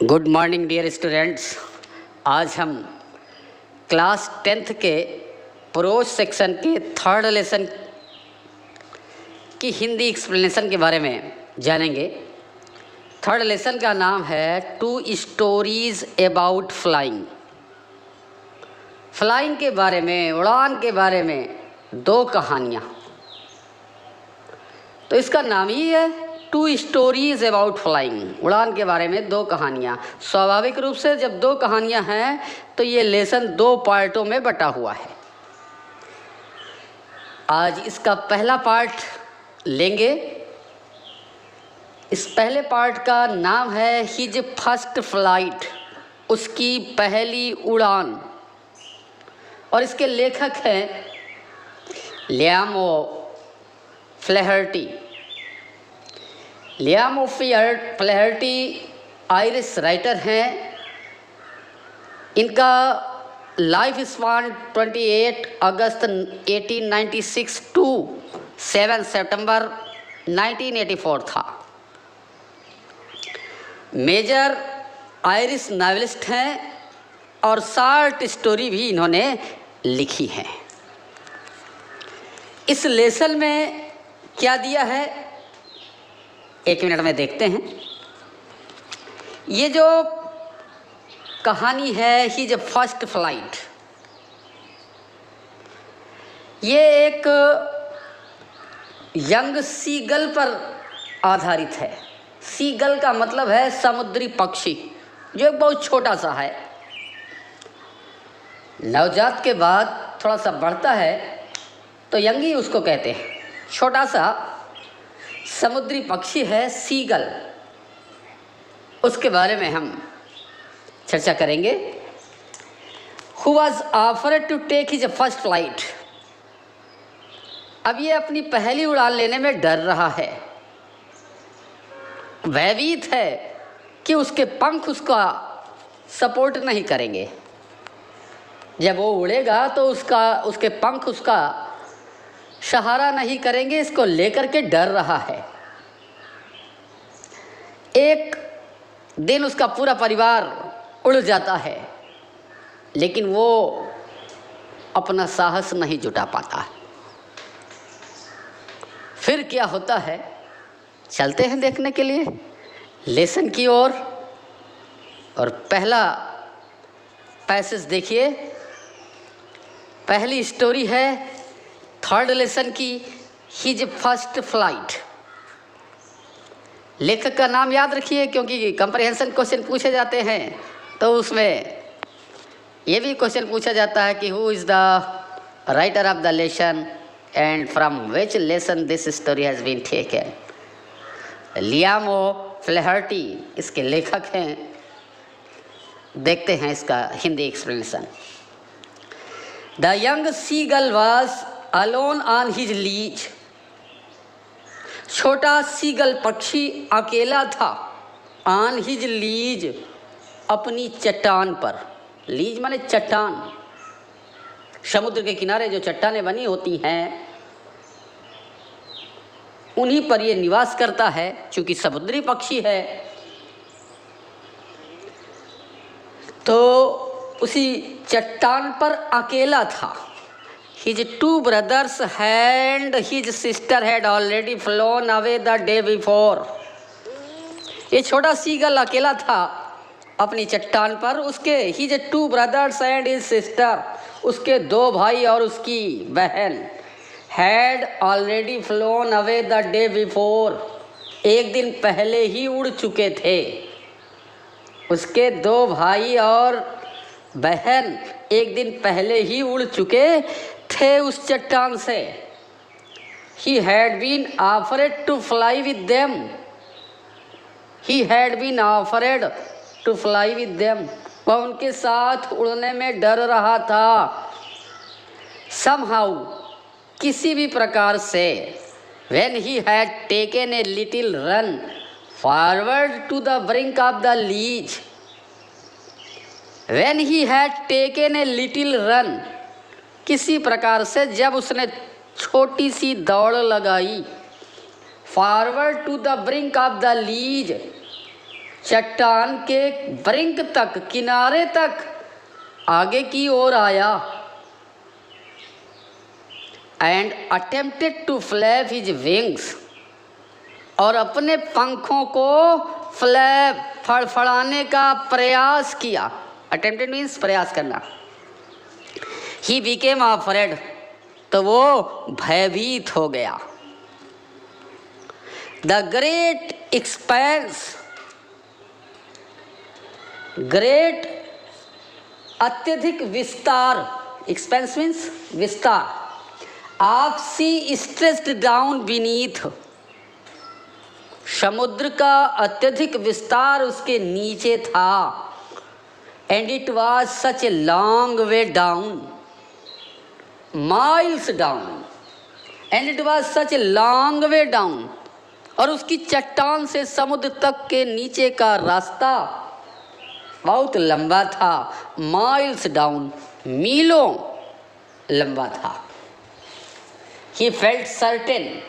Good morning dear students. आज हम class 10th के प्रोज सेक्शन के थर्ड लेसन की हिंदी एक्सप्लेनेशन के बारे में जानेंगे। थर्ड लेसन का नाम है two stories about flying. Flying के बारे में, उड़ान के बारे में दो कहानियाँ। तो इसका नाम ही है टू स्टोरीज अबाउट फ्लाइंग, उड़ान के बारे में दो कहानियाँ। स्वाभाविक रूप से जब दो कहानियाँ हैं तो ये लेसन दो पार्टों में बटा हुआ है। आज इसका पहला पार्ट लेंगे। इस पहले पार्ट का नाम है हिज फर्स्ट फ्लाइट, उसकी पहली उड़ान। और इसके लेखक हैं लियाम फ्लैहर्टी। लियाम फ्लैहर्टी आयरिश राइटर हैं। इनका लाइफ स्पान 28 अगस्त 1896 टू 7 सितंबर 1984 था। मेजर आयरिश नॉवेलिस्ट हैं और शॉर्ट स्टोरी भी इन्होंने लिखी है। इस लेसन में क्या दिया है, एक मिनट में देखते हैं। ये जो कहानी है हिज फर्स्ट फ्लाइट, ये एक यंग सीगल पर आधारित है। सीगल का मतलब है समुद्री पक्षी, जो एक बहुत छोटा सा है। नवजात के बाद थोड़ा सा बढ़ता है तो यंगी उसको कहते हैं। छोटा सा समुद्री पक्षी है सीगल, उसके बारे में हम चर्चा करेंगे। Who was offered to take his first flight. अब ये अपनी पहली उड़ान लेने में डर रहा है, भयभीत है कि उसके पंख उसका सपोर्ट नहीं करेंगे। जब वो उड़ेगा तो उसके पंख उसका सहारा नहीं करेंगे। इसको लेकर के डर रहा है। एक दिन उसका पूरा परिवार उड़ जाता है, लेकिन वो अपना साहस नहीं जुटा पाता। फिर क्या होता है, चलते हैं देखने के लिए लेसन की ओर। और पहला पैसेज देखिए। पहली स्टोरी है थर्ड लेसन की, हिज फर्स्ट फ्लाइट। लेखक का नाम याद रखिए, क्योंकि कंप्रिहेंशन क्वेश्चन पूछे जाते हैं तो उसमें ये भी क्वेश्चन पूछा जाता है कि who is the writer of the lesson and from which lesson this story has been taken. Liam Flaherty इसके लेखक हैं। देखते हैं इसका Hindi explanation. The young seagull was alone on his ledge. छोटा सीगल पक्षी अकेला था। ऑन हिज लीज, अपनी चट्टान पर। लीज माने चट्टान। समुद्र के किनारे जो चट्टानें बनी होती हैं उन्हीं पर ये निवास करता है। चूंकि समुद्री पक्षी है तो उसी चट्टान पर अकेला था। His two brothers and his sister had already flown away the day before. ये छोटा सीगल अकेला था अपनी चट्टान पर। उसके his two brothers and his sister, उसके दो भाई और उसकी बहन, had already flown away the day before, एक दिन पहले ही उड़ चुके थे। उसके दो भाई और बहन एक दिन पहले ही उड़ चुके थे उस चट्टान से। He had been offered to fly with them. He had been offered to fly with them. वह उनके साथ उड़ने में डर रहा था। Somehow, किसी भी प्रकार से, when he had taken a little run forward to the brink of the ledge. When he had taken a little run, किसी प्रकार से जब उसने छोटी सी दौड़ लगाई, forward to the brink of the ledge, चट्टान के ब्रिंक तक, किनारे तक आगे की ओर आया and attempted to flap his wings, और अपने पंखों को फ्लैप फड़फड़ाने का प्रयास किया। अटेम्प्टेड मीन्स प्रयास करना। ही बिकेम अफ्रेड, तो वो भयभीत हो गया। द ग्रेट एक्सपेंस, ग्रेट अत्यधिक विस्तार, एक्सपेंस मीन्स विस्तार, of sea stretched down beneath, समुद्र का अत्यधिक विस्तार उसके नीचे था। And it was such a long way down, miles down, and it was such a long way down, और उसकी चट्टान से समुद्र तक के नीचे का रास्ता बहुत लंबा था। माइल्स डाउन, मीलों लंबा था। ही फेल्ट सर्टेन,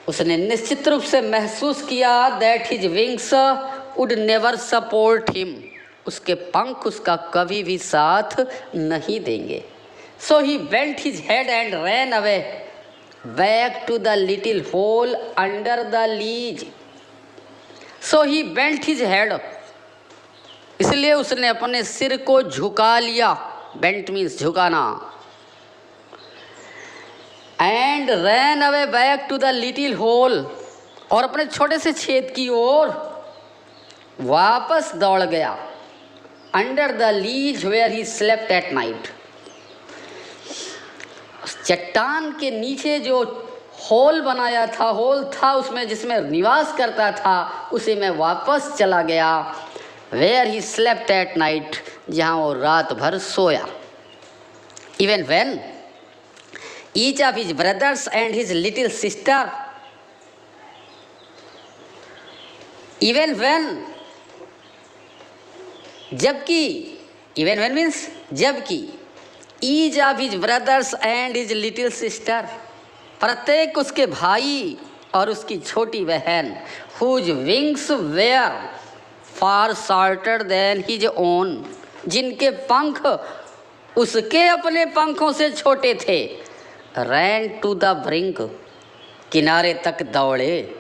उसने निश्चित रूप से महसूस किया that his wings would never support him, उसके पंख उसका कभी भी साथ नहीं देंगे। So he bent his head and ran away back to the little hole under the ledge. So he bent his head, इसलिए उसने अपने सिर को झुका लिया। बेंट मीन्स झुकाना। And ran away back to the little hole, और अपने छोटे से छेद की ओर वापस दौड़ गया। Under the ledge where he slept at night, चट्टान के नीचे जो होल बनाया था, होल था उसमें जिसमें निवास करता था, उसी में वापस चला गया। Where he slept at night, जहाँ वो रात भर सोया। Even when each of his brothers and his little sister, even when, जबकि, even when means जबकि, each of his brothers and his little sister, प्रत्येक उसके भाई और उसकी छोटी बहन, whose wings were far shorter than his own, जिनके पंख उसके अपने पंखों से छोटे थे, ran to the brink, किनारे तक दौड़े।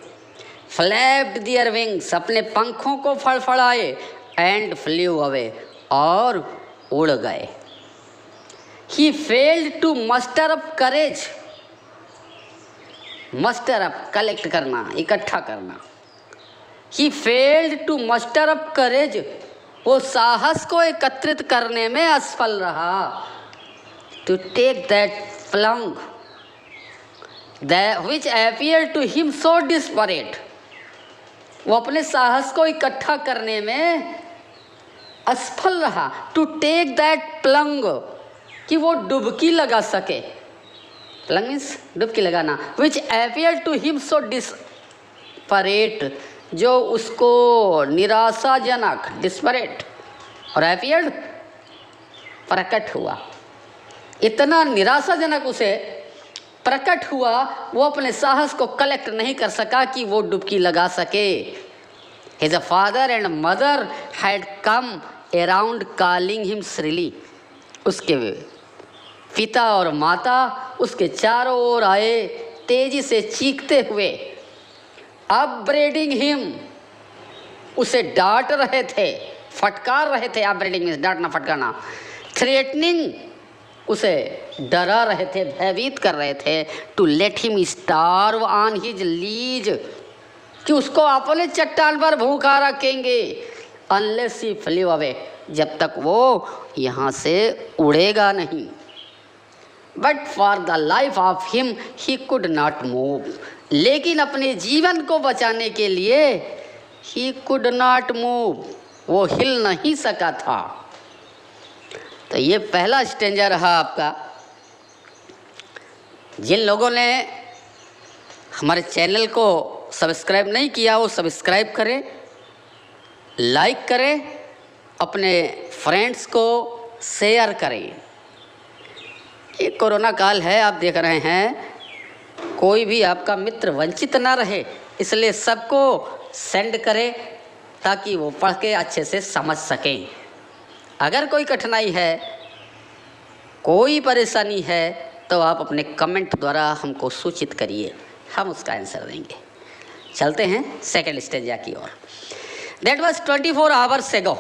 फ्लैप्ड देयर विंग्स, अपने पंखों को फड़फड़ाए। एंड फ्ल्यू अवे, और उड़ गए। He failed to muster up courage, muster up collect करना, इकट्ठा करना। He failed to muster up courage, वो साहस को एकत्रित करने में असफल रहा। To take that plunge which appeared to him so desperate, वो अपने साहस को इकट्ठा करने में असफल रहा। टू टेक दैट प्लंग, कि वो डुबकी लगा सके। प्लंग मीन्स डुबकी लगाना। विच appeared to him so desperate, जो उसको निराशाजनक, डिस्परेट, और appeared प्रकट हुआ, इतना निराशाजनक उसे प्रकट हुआ, वो अपने साहस को कलेक्ट नहीं कर सका कि वो डुबकी लगा सके। His father and mother had come around calling him shrilly, उसके पिता और माता उसके चारों ओर आए तेजी से चीखते हुए। upbraiding him, उसे डांट रहे थे, फटकार रहे थे। upbraiding मीन्स डांटना, फटकारना। threatening, उसे डरा रहे थे, भयभीत कर रहे थे। To let him starve on his ledge, कि उसको अपने चट्टान पर भूखा रखेंगे। अनलेस ही फ्ल्यू अवे, जब तक वो यहाँ से उड़ेगा नहीं। But for the life of him he could not move, लेकिन अपने जीवन को बचाने के लिए ही कुड नॉट मूव, वो हिल नहीं सका था। तो ये पहला स्टेंजा रहा आपका। जिन लोगों ने हमारे चैनल को सब्सक्राइब नहीं किया वो सब्सक्राइब करें, लाइक करें, अपने फ्रेंड्स को शेयर करें। ये कोरोना काल है, आप देख रहे हैं, कोई भी आपका मित्र वंचित ना रहे, इसलिए सबको सेंड करें, ताकि वो पढ़ के अच्छे से समझ सकें। अगर कोई कठिनाई है, कोई परेशानी है, तो आप अपने कमेंट द्वारा हमको सूचित करिए, हम उसका आंसर देंगे। चलते हैं सेकंड स्टेंजा की ओर। दैट वाज 24 आवर्स एगो।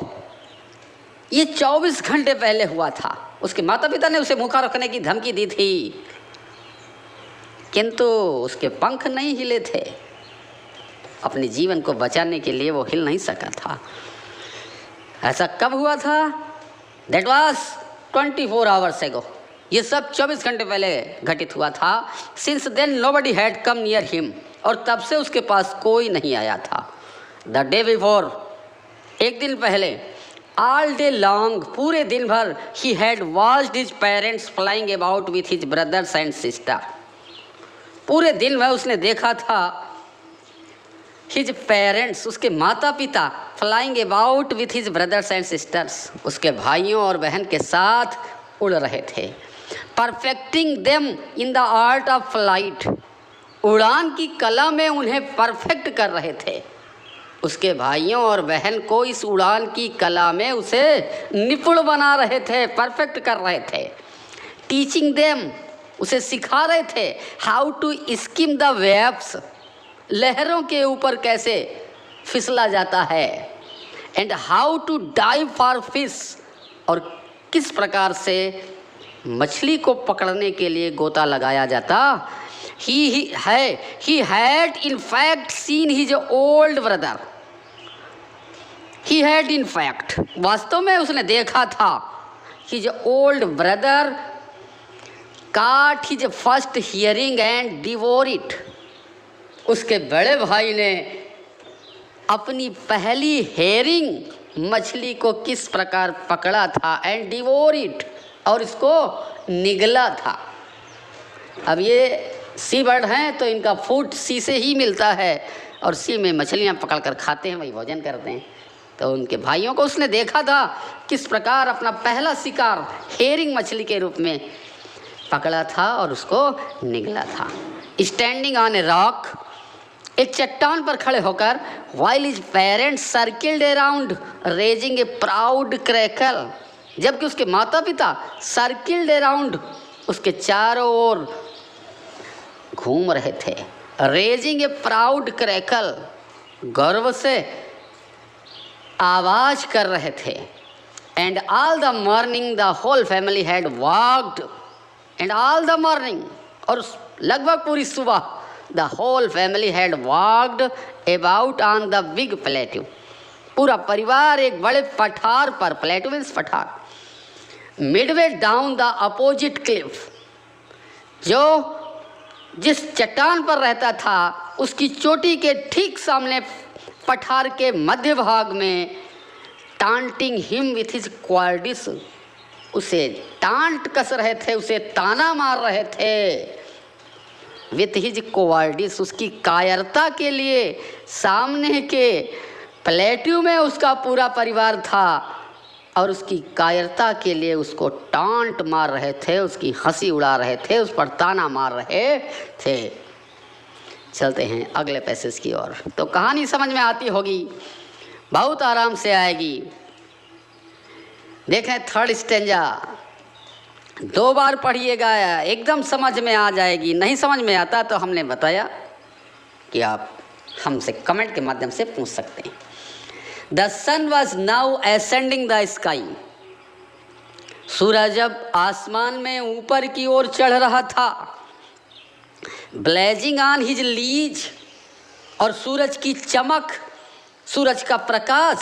ये 24 घंटे पहले हुआ था। उसके माता पिता ने उसे भूखा रखने की धमकी दी थी, किंतु उसके पंख नहीं हिले थे। अपने जीवन को बचाने के लिए वो हिल नहीं सका था। ऐसा कब हुआ था? दैट वाज 24 आवर्स एगो। ये सब 24 घंटे पहले घटित हुआ था। Since then nobody had come near him. और तब से उसके पास कोई नहीं आया था। द डे बिफोर, एक दिन पहले, ऑल डे लॉन्ग, पूरे दिन भर, he had watched his parents flying about with his brothers and sister. पूरे दिन भर उसने देखा था हिज पेरेंट्स, उसके माता पिता, flying about with his brothers and sisters, उसके भाइयों और बहन के साथ उड़ रहे थे। Perfecting them in the art of flight, उड़ान की कला में उन्हें परफेक्ट कर रहे थे। उसके भाइयों और बहन को इस उड़ान की कला में उसे निपुण बना रहे थे, परफेक्ट कर रहे थे। टीचिंग देम, उसे सिखा रहे थे how to skim the waves, लहरों के ऊपर कैसे फिसला जाता है। And how to dive for fish, और किस प्रकार से मछली को पकड़ने के लिए गोता लगाया जाता। He had in fact seen his old brother. He had in fact, वास्तव में उसने देखा था हिज ओल्ड ब्रदर काट his first hearing and devour it. उसके बड़े भाई ने अपनी पहली हेयरिंग मछली को किस प्रकार पकड़ा था, एंड डिवोर इट, और इसको निगला था। अब ये सी बर्ड हैं तो इनका फूड सी से ही मिलता है, और सी में मछलियाँ पकड़ कर खाते हैं, वही भोजन करते हैं। तो उनके भाइयों को उसने देखा था किस प्रकार अपना पहला शिकार हेयरिंग मछली के रूप में पकड़ा था और उसको निगला था। स्टैंडिंग ऑन ए रॉक, एक चट्टान पर खड़े होकर, while his parents circled around raising ए प्राउड क्रैकल, जबकि उसके माता पिता सर्किल्ड अराउंड, उसके चारों ओर घूम रहे थे। रेजिंग ए प्राउड क्रैकल, गर्व से आवाज कर रहे थे। And all the morning the whole family had walked, and all the morning, और लगभग पूरी सुबह, the whole family had walked about on the big plateau, पूरा परिवार एक बड़े पठार पर, प्लेट्यू मीन्स पठार, midway down the opposite cliff, जो जिस चट्टान पर रहता था उसकी चोटी के ठीक सामने पठार के मध्य भाग में, टांटिंग हिम विथ हिज क्वार्डिस, उसे टांट कस रहे थे, उसे ताना मार रहे थे। विथ हिज क्वार्डिस, उसकी कायरता के लिए सामने के प्लेट्यू में उसका पूरा परिवार था, और उसकी कायरता के लिए उसको टांट मार रहे थे, उसकी हंसी उड़ा रहे थे, उस पर ताना मार रहे थे। चलते हैं अगले पैसेज की ओर। तो कहानी समझ में आती होगी, बहुत आराम से आएगी। देखें थर्ड स्टेंजा, 2 बार पढ़िएगा, एकदम समझ में आ जाएगी। नहीं समझ में आता तो हमने बताया कि आप हमसे कमेंट के माध्यम से पूछ सकते हैं। The sun was now ascending the sky, सूरज अब आसमान में ऊपर की ओर चढ़ रहा था। ब्लेजिंग ऑन हिज लीज, और सूरज की चमक, सूरज का प्रकाश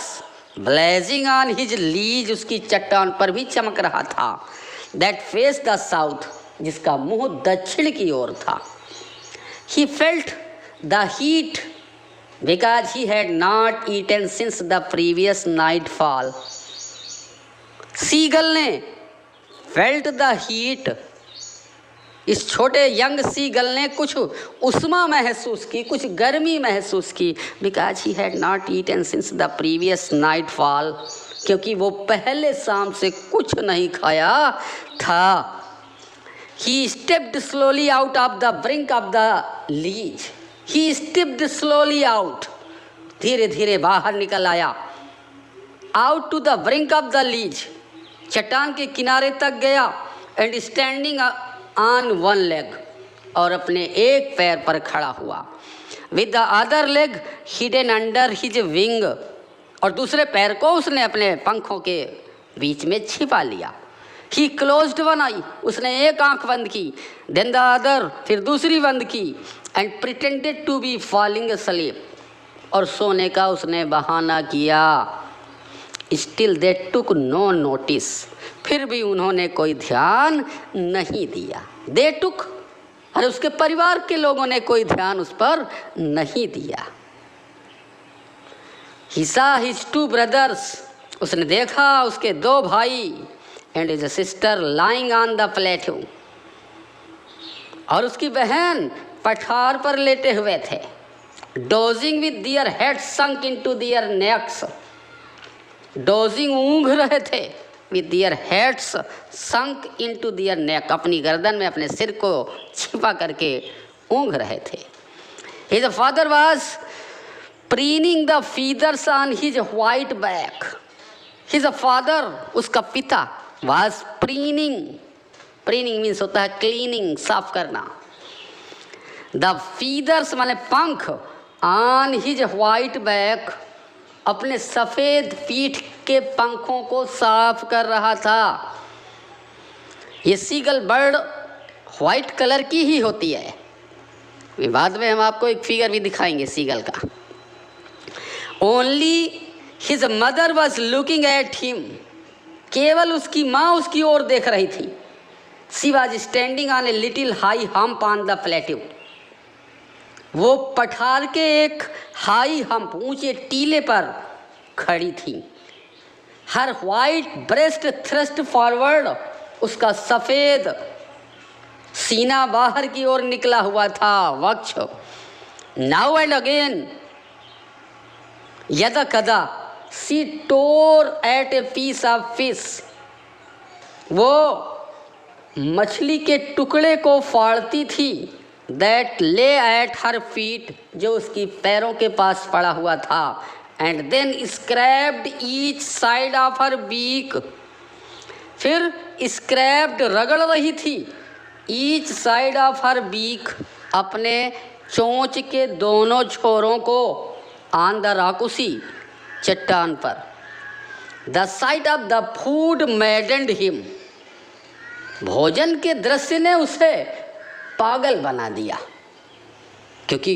ब्लेजिंग ऑन हिज लीज, उसकी चट्टान पर भी चमक रहा था। दैट फेस द साउथ, जिसका मुंह दक्षिण की ओर था। He felt the heat because he had not eaten since the previous nightfall. Seagull ने फेल्ट द हीट, इस छोटे यंग सीगल ने कुछ उष्मा महसूस की, कुछ गर्मी महसूस की। Because he had not eaten since the previous nightfall, क्योंकि वो पहले शाम से कुछ नहीं खाया था। He stepped slowly out of the brink of the ledge, he stepped slowly out, धीरे धीरे बाहर निकल आया। Out to the brink of the ledge, चट्टान के किनारे तक गया। And standing on one leg, और अपने एक पैर पर खड़ा हुआ। With the other leg hidden under his wing, और दूसरे पैर को उसने अपने पंखों के बीच में छिपा लिया। ही क्लोज्ड वन आई, उसने एक आंख बंद की। देन द अदर, फिर दूसरी बंद की। And pretended to be falling asleep, और सोने का उसने बहाना किया। Still they took no notice, फिर भी उन्होंने कोई ध्यान नहीं दिया। दे टुक, अरे उसके परिवार के लोगों ने कोई ध्यान उस पर नहीं दिया। He saw his two brothers, उसने देखा उसके दो भाई। And his sister lying on the plateau, और उसकी बहन पठार पर लेटे हुए थे। Dozing with their head sunk into their necks, dozing ऊँघ रहे थे। With their heads sunk into their neck, अपनी गर्दन में अपने सिर को छिपा करके ऊँघ रहे थे। His father was preening the feathers on his white back, his father, उसका पिता, वाज प्रीनिंग, प्रीनिंग मीन्स होता है क्लीनिंग, साफ करना। द फीदर्स माने पंख, ऑन हिज व्हाइट बैक, अपने सफ़ेद पीठ के पंखों को साफ कर रहा था। ये सीगल बर्ड वाइट कलर की ही होती है। बाद में हम आपको एक फिगर भी दिखाएंगे सीगल का। Only his mother was looking at him, केवल उसकी माँ उसकी ओर देख रही थी। She was standing on a little high hump on the plateau, वो पठार के एक हाई हम्प, ऊंचे टीले पर खड़ी थी। हर व्हाइट ब्रेस्ट थ्रस्ट फॉरवर्ड, उसका सफ़ेद सीना बाहर की ओर निकला हुआ था, वक्ष। नाउ एंड अगेन, यदा कदा, she tore at a piece of fish, वो मछली के टुकड़े को फाड़ती थी। दैट ले एट हर फीट, जो उसकी पैरों के पास पड़ा हुआ था। And then scraped each side of her beak, फिर स्क्रैप्ड रगड़ रही थी। Each side of her beak, अपने चोंच के दोनों छोरों को। ऑन द राकुसी, चट्टान पर। The site of the food मैडेंड him, भोजन के दृश्य ने उसे पागल बना दिया, क्योंकि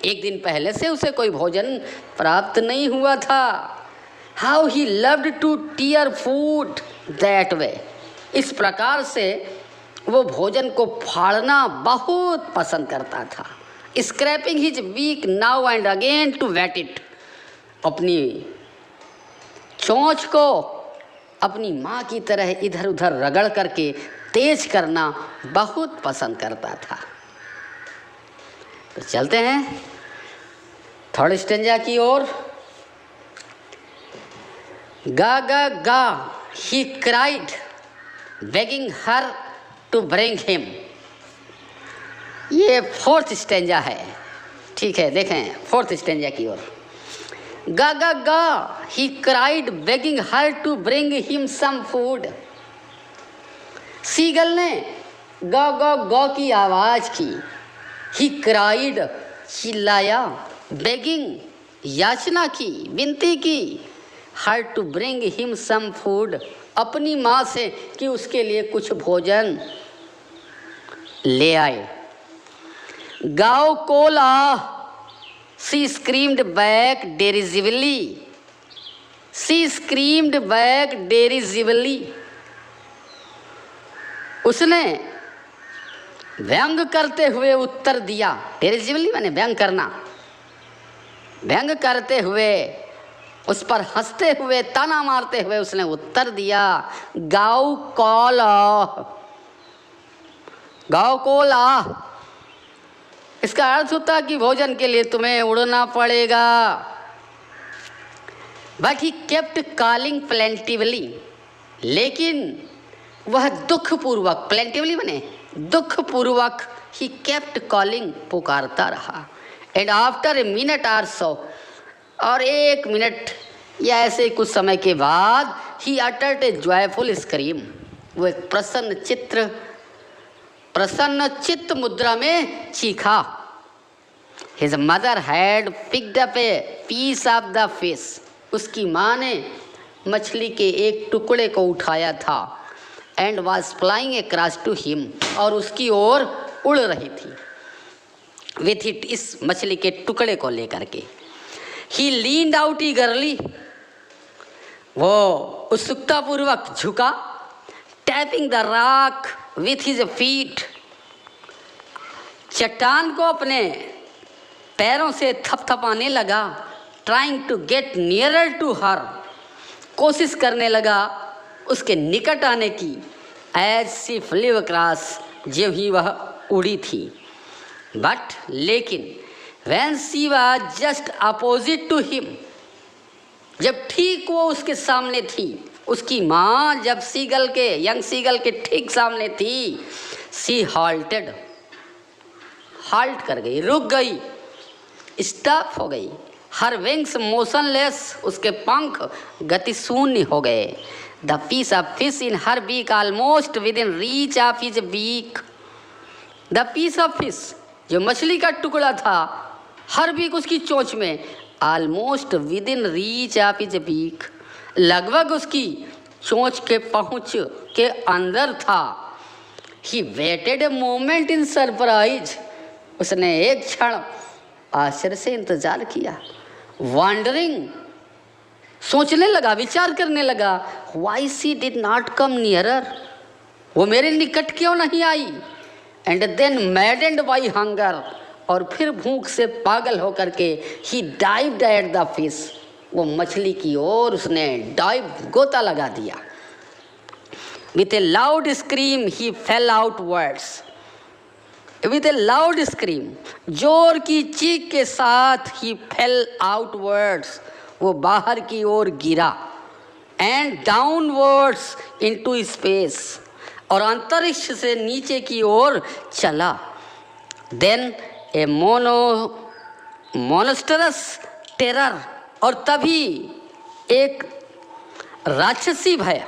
एक दिन पहले से उसे कोई भोजन प्राप्त नहीं हुआ था। How he loved to tear food that way, इस प्रकार से वो भोजन को फाड़ना बहुत पसंद करता था। Scraping his beak now and again to whet it, अपनी चोंच को अपनी माँ की तरह इधर उधर रगड़ करके तेज करना बहुत पसंद करता था। तो चलते हैं थर्ड स्टेंजा की ओर। गा गा गा he cried begging her to bring him, ये फोर्थ स्टेंजा है। ठीक है, देखें फोर्थ स्टेंजा की ओर। गा गा गा he cried begging her to bring him some food, seagull ने गा गा गा की आवाज़ की। ही क्राइड, चिल्लाया। बेगिंग, याचना की, विनती की। Her to bring him some food, अपनी माँ से कि उसके लिए कुछ भोजन ले आए। गाओ कोला, सी स्क्रीम्ड बैक डेरिजिवली, सी स्क्रीम्ड बैक डेरिजिवली, उसने व्यंग करते हुए उत्तर दिया। डेरिजिवली माने व्यंग करना, व्यंग करते हुए, उस पर हंसते हुए, ताना मारते हुए उसने उत्तर दिया। गाओ कोला, गाओ कोला, इसका अर्थ होता कि भोजन के लिए तुम्हें उड़ना पड़ेगा। But he kept calling plaintively, लेकिन वह दुखपूर्वक, प्लेंटिवली माने दुखपूर्वक, ही केप्ट कॉलिंग, पुकारता रहा। And after a minute or so, और 1 मिनट या ऐसे कुछ समय के बाद he uttered a joyful scream. वो एक प्रसन्न चित्त मुद्रा में चीखा। His mother had picked up a piece of the fish. उसकी माँ ने मछली के एक टुकड़े को उठाया था। And was flying across to him, और उसकी ओर उड़ रही थी विथ इट, इस मछली के टुकड़े को लेकर के। ही लीन्ड आउट ईगरली, वो उत्सुकतापूर्वक झुका। Tapping the rock with his feet, चट्टान को अपने पैरों से थपथपाने लगा। Trying to get nearer to her, कोशिश करने लगा उसके निकट आने की। एज सी फ्लीव अक्रॉस, जब ही वह उड़ी थी। बट लेकिन when she was just opposite to him, जब ठीक वो उसके सामने थी, उसकी माँ जब यंग सीगल के ठीक सामने थी, सी हॉल्टेड, हाल्ट कर गई, रुक गई, स्टॉप हो गई। हर विंग्स मोशनलेस, उसके पंख गति शून्य हो गए। The piece of fish in her beak almost within reach of his beak. The piece of fish, जो मछली का टुकड़ा था, हर बीक उसकी चोंच में, almost within reach of his beak, लगभग उसकी चोंच के पहुँच के अंदर था। He waited a moment in surprise, उसने एक क्षण आश्चर्य से इंतजार किया। वॉन्डरिंग, सोचने लगा, विचार करने लगा, why she did not come nearer, वो मेरे निकट क्यों नहीं आई। And then maddened by hunger, और फिर भूख से पागल होकर के he dived at the fish, वो मछली की ओर उसने डाइव, गोता लगा दिया। With a loud scream he fell outwards, with a loud scream, जोर की चीख के साथ ही फेल आउटवर्ड्स, वो बाहर की ओर गिरा। एंड डाउनवर्ड्स इनटू स्पेस, और अंतरिक्ष से नीचे की ओर चला। देन ए मोनस्टरस टेरर, और तभी एक राक्षसी भय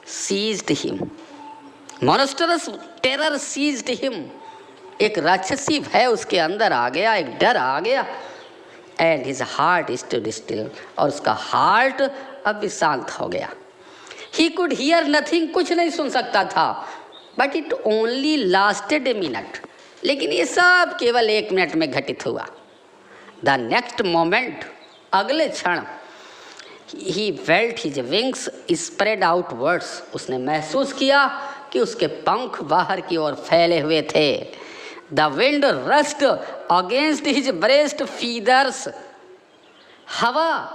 seized him. Monstrous terror seized him, एक राक्षसी भय उसके अंदर आ गया, एक डर आ गया। And his heart stood still, और उसका हार्ट अब भी शांत हो गया। ही कुड हियर नथिंग, कुछ नहीं सुन सकता था। But it only lasted a minute, लेकिन ये सब केवल 1 मिनट में घटित हुआ। द नेक्स्ट मोमेंट, अगले क्षण, he felt his wings spread outwards, उसने महसूस किया कि उसके पंख बाहर की ओर फैले हुए थे। The wind rust against his breast feathers, हवा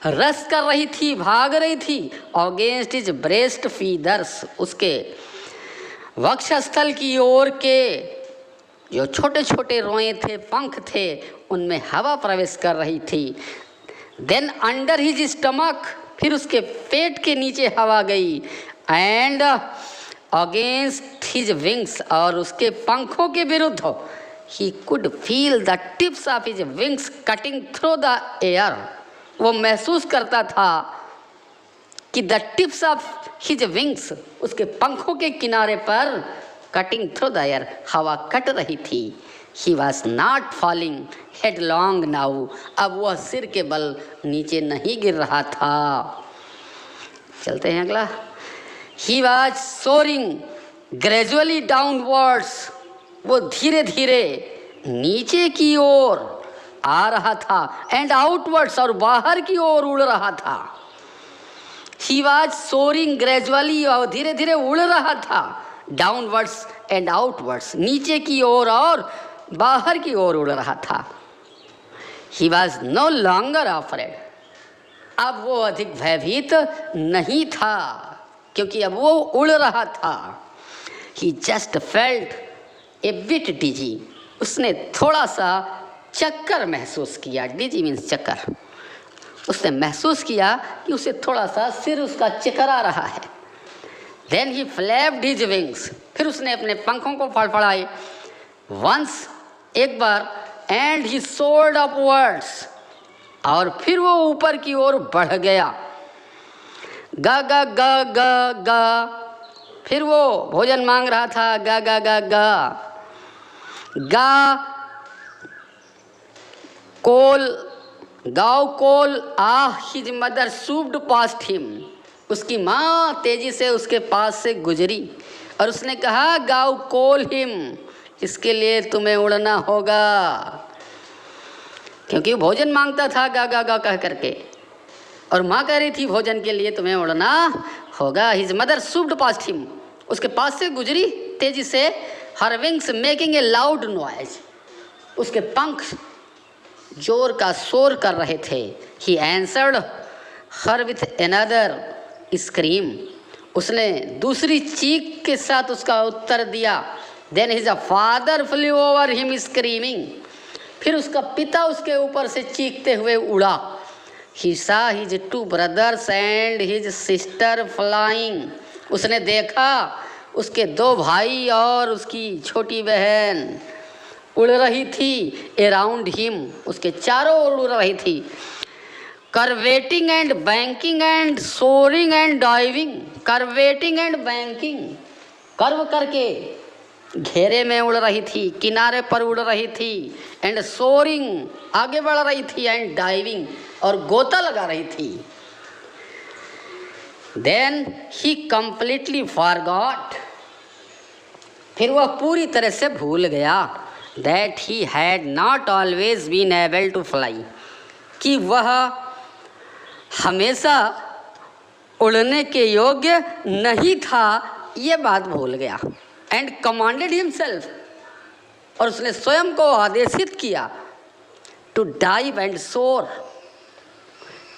रस कर रही थी, भाग रही थी। अगेंस्ट हिज ब्रेस्ट फीदर्स, उसके वक्षस्थल की ओर के जो छोटे छोटे रोए थे, पंख थे, उनमें हवा प्रवेश कर रही थी। देन अंडर हिज स्टमक, फिर उसके पेट के नीचे हवा गई। एंड अगेंस्ट हिज विंग्स, और उसके पंखों के विरुद्ध, he could feel the tips of his wings cutting through the air, वो महसूस करता था कि the tips of his wings, उसके पंखों के किनारे पर, कटिंग थ्रू द एयर, हवा कट रही थी। He was not falling headlong now, अब वह सिर के बल नीचे नहीं गिर रहा था। चलते हैं अगला। He was soaring gradually downwards, वो धीरे धीरे नीचे की ओर आ रहा था। एंड आउटवर्ड्स, और बाहर की ओर उड़ रहा था। He was soaring gradually, और धीरे धीरे उड़ रहा था। डाउनवर्ड्स एंड आउटवर्ड्स, नीचे की ओर और बाहर की ओर उड़ रहा था। He was no longer afraid, अब वो अधिक भयभीत नहीं था, क्योंकि अब वो उड़ रहा था। He just felt a bit dizzy, उसने थोड़ा सा चक्कर महसूस किया। डिजी मीन्स चक्कर। उसने महसूस किया कि उसे थोड़ा सा सिर उसका चकरा रहा है। Then he flapped his wings, फिर उसने अपने पंखों को फड़फड़ाए। Once, एक बार, and he soared upwards, और फिर वो ऊपर की ओर बढ़ गया। गा गा गा गा गा, फिर वो भोजन मांग रहा था। गा गा गा गा गा, कोल गाओ कोल his mother swooped past him, उसकी माँ तेजी से उसके पास से गुजरी और उसने कहा गाओ कोल हिम, इसके लिए तुम्हें उड़ना होगा, क्योंकि भोजन मांगता था गा गा गा कह करके, और माँ कह रही थी भोजन के लिए तुम्हें उड़ना होगा। His mother swooped past him, उसके पास से गुजरी तेजी से। Her wings making a loud noise, उसके पंख जोर का शोर कर रहे थे। He answered her with another scream, उसने दूसरी चीख के साथ उसका उत्तर दिया। Then his father flew over him screaming, फिर उसका पिता उसके ऊपर से चीखते हुए उड़ा। He saw his two brothers and his sister flying, उसने देखा उसके दो भाई और उसकी छोटी बहन उड़ रही थी। अराउंड हिम, उसके चारों ओर उड़ रही थी। Curvetting and banking and soaring and diving, curvetting and banking, curve करके घेरे में उड़ रही थी, किनारे पर उड़ रही थी। एंड सोरिंग, आगे बढ़ रही थी। एंड डाइविंग, और गोता लगा रही थी। देन ही कंप्लीटली फॉरगॉट, फिर वह पूरी तरह से भूल गया। That he had not always been able to fly, कि वह हमेशा उड़ने के योग्य नहीं था, ये बात भूल गया। एंड कमांडेड हिमसेल्फ, और उसने स्वयं को आदेशित किया। टू डाइव एंड सोर,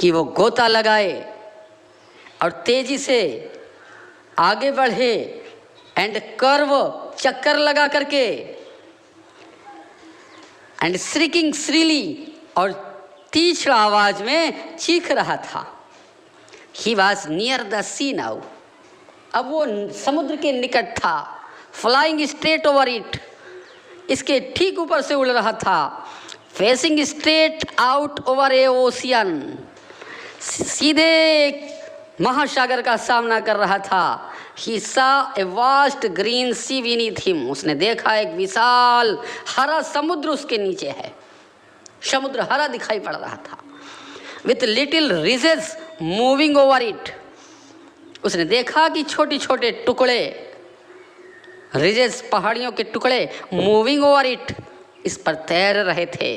कि वो गोता लगाए और तेजी से आगे बढ़े। एंड कर्व, चक्कर लगा करके। एंड श्रीकिंग श्रीली, और तीक्ष्ण आवाज में चीख रहा था। He was near the sea now, अब वो समुद्र के निकट था। फ्लाइंग स्ट्रेट ओवर इट, इसके ठीक ऊपर से उड़ रहा था। फेसिंग स्ट्रेट आउट ओवर ए ओशियन, सीधे महासागर का सामना कर रहा था। He saw a vast green sea beneath him, उसने देखा एक विशाल हरा समुद्र उसके नीचे है। समुद्र हरा दिखाई पड़ रहा था। With little ridges moving over it, उसने देखा कि छोटे छोटे टुकड़े, रिजेस पहाड़ियों के टुकड़े, मूविंग ओवर इट, इस पर तैर रहे थे।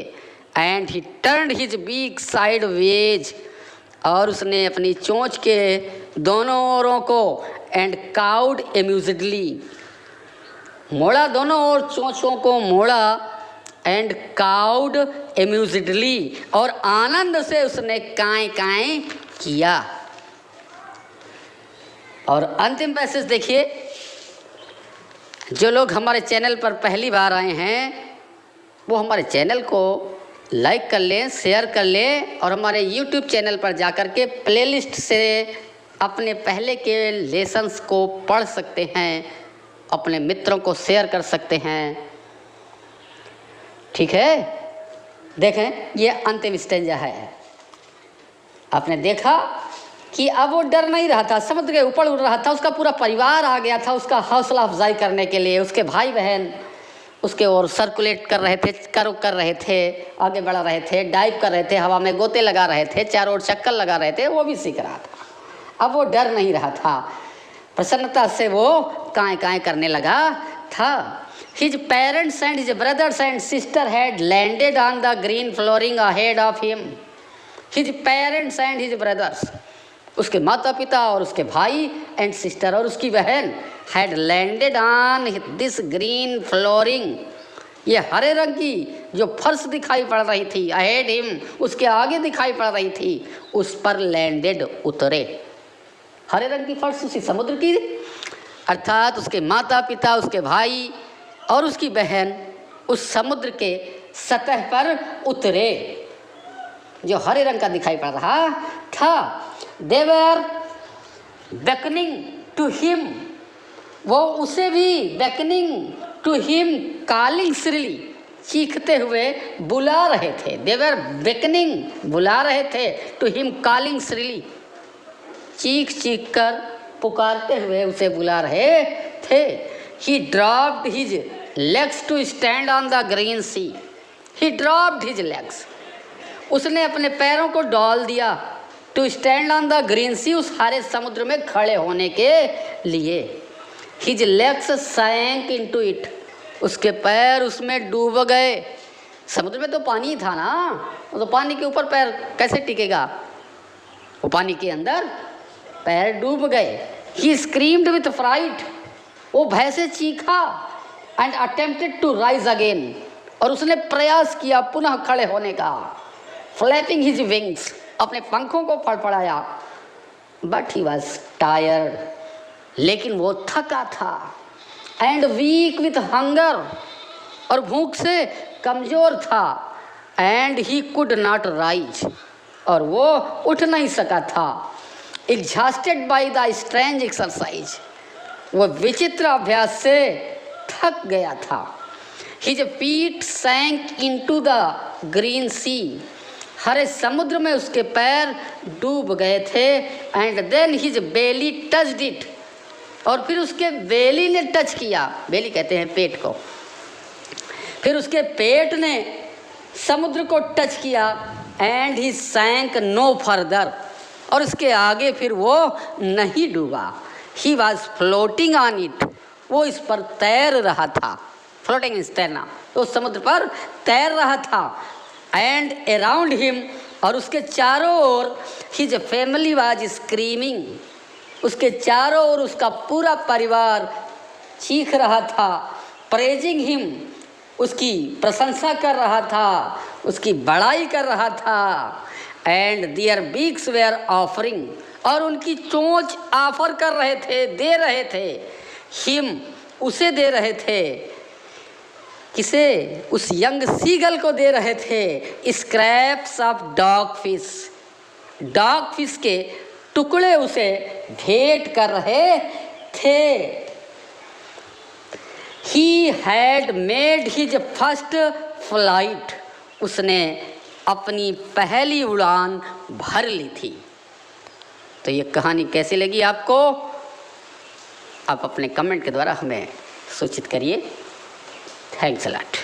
And he turned his beak sideways, और उसने अपनी चोंच के दोनों ओरों को एंड काउड एम्यूजिडली, मोड़ा, दोनों ओर चोंचों को मोड़ा। एंड काउड एम्यूजिडली, और आनंद से उसने काएं काएं किया। और अंतिम पैसेज देखिए। जो लोग हमारे चैनल पर पहली बार आए हैं वो हमारे चैनल को लाइक कर लें, शेयर कर लें, और हमारे यूट्यूब चैनल पर जाकर के प्लेलिस्ट से अपने पहले के लेसन्स को पढ़ सकते हैं, अपने मित्रों को शेयर कर सकते हैं। ठीक है, देखें ये अंतिम स्टेंजा है। आपने देखा कि अब वो डर नहीं रहा था, समुद्र के ऊपर उड़ रहा था। उसका पूरा परिवार आ गया था उसका हौसला अफजाई करने के लिए। उसके भाई बहन उसके ओर सर्कुलेट कर रहे थे, कर्व कर रहे थे, आगे बढ़ रहे थे, डाइव कर रहे थे, हवा में गोते लगा रहे थे, चारों ओर चक्कर लगा रहे थे। वो भी सीख रहा था। अब वो डर नहीं रहा था, प्रसन्नता से वो काएं काएं करने लगा था। His parents and his brothers and sister had landed on the green flooring ahead of him. His parents and his brothers, उसके माता पिता और उसके भाई एंड सिस्टर और उसकी बहन had landed on this green flooring, ये हरे रंग की जो फर्श दिखाई पड़ रही थी, ahead him, उसके आगे दिखाई पड़ रही थी, उस पर लैंडेड उतरे। हरे रंग की फर्श उसी समुद्र की, अर्थात उसके माता पिता, उसके भाई और उसकी बहन उस समुद्र के सतह पर उतरे जो हरे रंग का दिखाई पड़ रहा था। They were beckoning to him, वो उसे भी beckoning to him, calling shrilly, चीखते हुए बुला रहे थे। दे वर बेकनिंग, बुला रहे थे टू हिम, कॉलिंग श्रीली, चीख चीख कर पुकारते हुए उसे बुला रहे थे। He dropped his legs to stand on the green sea, he dropped his legs, उसने अपने पैरों को डाल दिया, to stand on the green sea, उस हरे समुद्र में खड़े होने के लिए। His legs sank into it, उसके पैर उसमें डूब गए। समुद्र में तो पानी था ना, तो पानी के ऊपर पैर कैसे टिकेगा, वो पानी के अंदर पैर डूब गए। ही स्क्रीम्ड विथ फ्राइट, वो भय से चीखा। And attempted to rise again, और उसने प्रयास किया पुनः खड़े होने का। फ्लैपिंग हिज विंग्स, अपने पंखों को फड़फड़ाया। बट ही वॉज टायर्ड, लेकिन वो थका था। एंड वीक विथ हंगर, और भूख से कमजोर था। And he could not rise, और वो उठ नहीं सका था। Exhausted by the strange exercise, वो विचित्र अभ्यास से थक गया था। His feet sank into the green sea, हरे समुद्र में उसके पैर डूब गए थे। And then his belly touched it, और फिर उसके बेली ने टच किया, बेली कहते हैं पेट को, फिर उसके पेट ने समुद्र को टच किया। एंड ही सैंक नो फर्दर, और उसके आगे फिर वो नहीं डूबा। He was floating on it, वो इस पर तैर रहा था। फ्लोटिंग इज तैरना, तो समुद्र पर तैर रहा था। एंड अराउंड हिम, और उसके चारों ओर, हिज फैमिली वाज स्क्रीमिंग, उसके चारों ओर उसका पूरा परिवार चीख रहा था। प्रेजिंग हिम, उसकी प्रशंसा कर रहा था, उसकी बड़ाई कर रहा था। And their beaks were offering, और उनकी चोंच ऑफर कर रहे थे, दे रहे थे। हिम, उसे दे रहे थे। किसे? उस यंग सीगल को दे रहे थे। Scraps of dog fish, dog fish के टुकड़े उसे भेंट कर रहे थे। He had made his first flight, उसने अपनी पहली उड़ान भर ली थी। तो ये कहानी कैसी लगी आपको? आप अपने कमेंट के द्वारा हमें सूचित करिए। Thanks a lot.